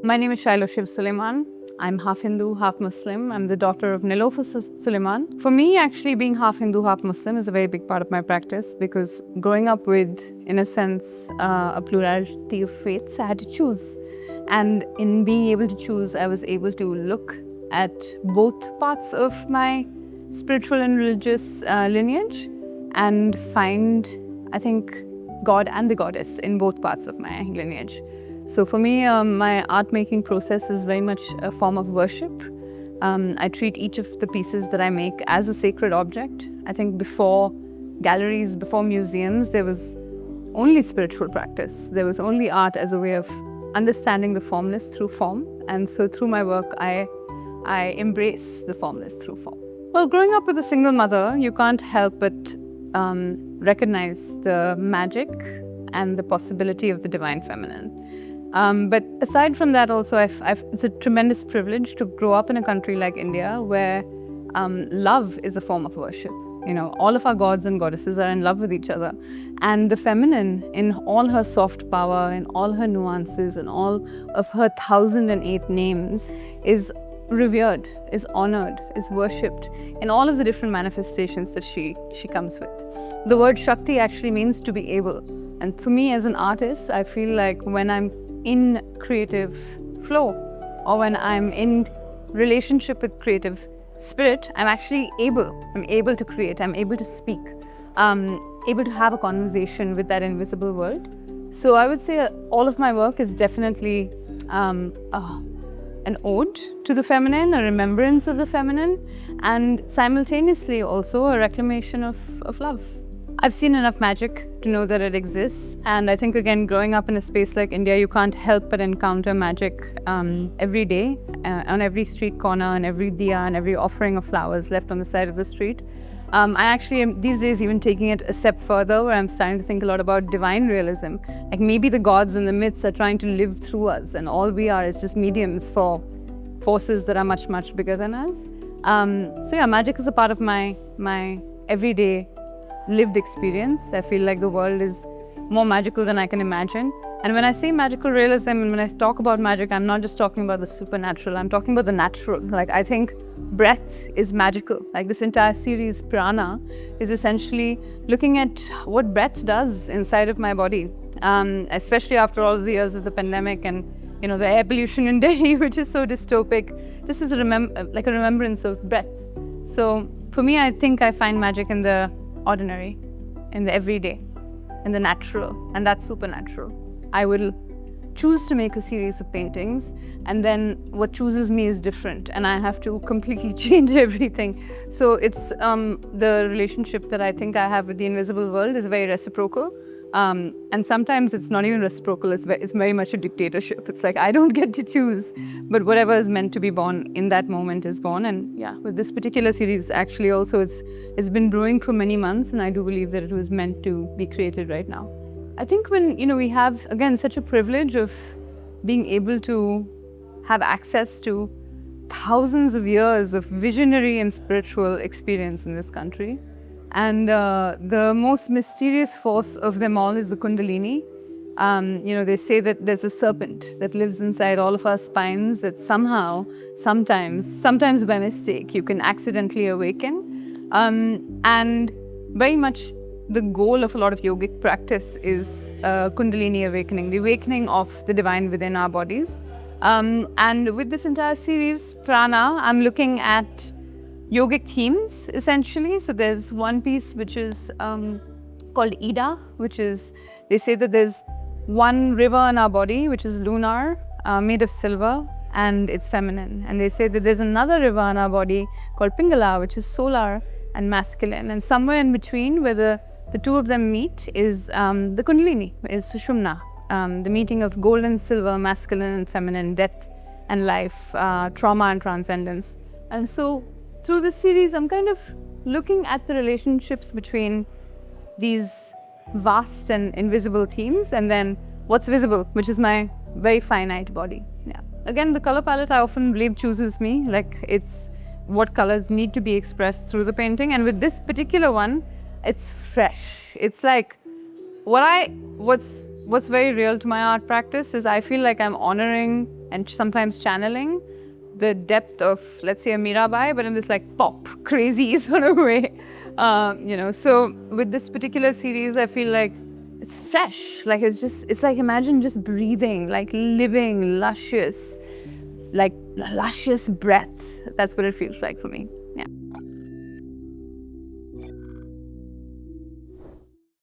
My name is Shilo Shiv Suleman. I'm half Hindu, half Muslim. I'm the daughter of Suleman. For me, actually, being half Hindu, half Muslim is a very big part of my practice because growing up with, in a sense, a plurality of faiths, I had to choose. And in being able to choose, I was able to look at both parts of my spiritual and religious lineage and find, I think, God and the goddess in both parts of my lineage. So for me, my art making process is very much a form of worship. I treat each of the pieces that I make as a sacred object. I think before galleries, before museums, there was only spiritual practice. There was only art as a way of understanding the formless through form. And so through my work, I embrace the formless through form. Well, growing up with a single mother, you can't help but recognize the magic and the possibility of the divine feminine. But aside from that also, it's a tremendous privilege to grow up in a country like India where love is a form of worship. You know, all of our gods and goddesses are in love with each other. And the feminine, in all her soft power, in all her nuances, in all of her 1008 names, is revered, is honored, is worshipped in all of the different manifestations that she comes with. The word Shakti actually means to be able. And for me as an artist, I feel like when I'm in creative flow or when I'm in relationship with creative spirit, I'm actually able to create, I'm able to speak, able to have a conversation with that invisible world. So I would say all of my work is definitely an ode to the feminine, a remembrance of the feminine, and simultaneously also a reclamation of love. I've seen enough magic to know that it exists, and I think again, growing up in a space like India, you can't help but encounter magic every day, on every street corner, and every diya, and every offering of flowers left on the side of the street. I actually am these days even taking it a step further, where I'm starting to think a lot about divine realism. Like maybe the gods and the myths are trying to live through us, and all we are is just mediums for forces that are much, much bigger than us. So yeah, magic is a part of my everyday lived experience. I feel like the world is more magical than I can imagine. And when I say magical realism and when I talk about magic, I'm not just talking about the supernatural, I'm talking about the natural. Like I think breath is magical. Like this entire series, Prana, is essentially looking at what breath does inside of my body, especially after all the years of the pandemic and the air pollution in Delhi, which is so dystopic. This is a remembrance of breath. So for me, I think I find magic in the ordinary, in the everyday, in the natural, and that's supernatural. I will choose to make a series of paintings, and then what chooses me is different, and I have to completely change everything. So it's the relationship that I think I have with the invisible world is very reciprocal. And sometimes it's not even reciprocal, it's very much a dictatorship. It's like I don't get to choose, but whatever is meant to be born in that moment is born. And yeah, with this particular series, actually also it's been brewing for many months, and I do believe that it was meant to be created right now. I think when we have, again, such a privilege of being able to have access to thousands of years of visionary and spiritual experience in this country. And the most mysterious force of them all is the Kundalini. They say that there's a serpent that lives inside all of our spines that somehow, sometimes by mistake, you can accidentally awaken. And very much the goal of a lot of yogic practice is Kundalini awakening, the awakening of the divine within our bodies. And with this entire series, Prana, I'm looking at yogic themes, essentially. So there's one piece which is called Ida, which is, they say that there's one river in our body, which is lunar, made of silver, and it's feminine. And they say that there's another river in our body called Pingala, which is solar and masculine. And somewhere in between, where the two of them meet, is the Kundalini, is Sushumna, the meeting of gold and silver, masculine and feminine, death and life, trauma and transcendence. And so through this series, I'm kind of looking at the relationships between these vast and invisible themes and then what's visible, which is my very finite body. Yeah. Again, the color palette I often believe chooses me, like it's what colors need to be expressed through the painting. And with this particular one, it's fresh. It's like what's very real to my art practice is I feel like I'm honoring and sometimes channeling the depth of, let's say, a Mirabai, but in this like pop, crazy sort of way. So with this particular series, I feel like it's fresh. Like it's like, imagine just breathing, like living, luscious breath. That's what it feels like for me.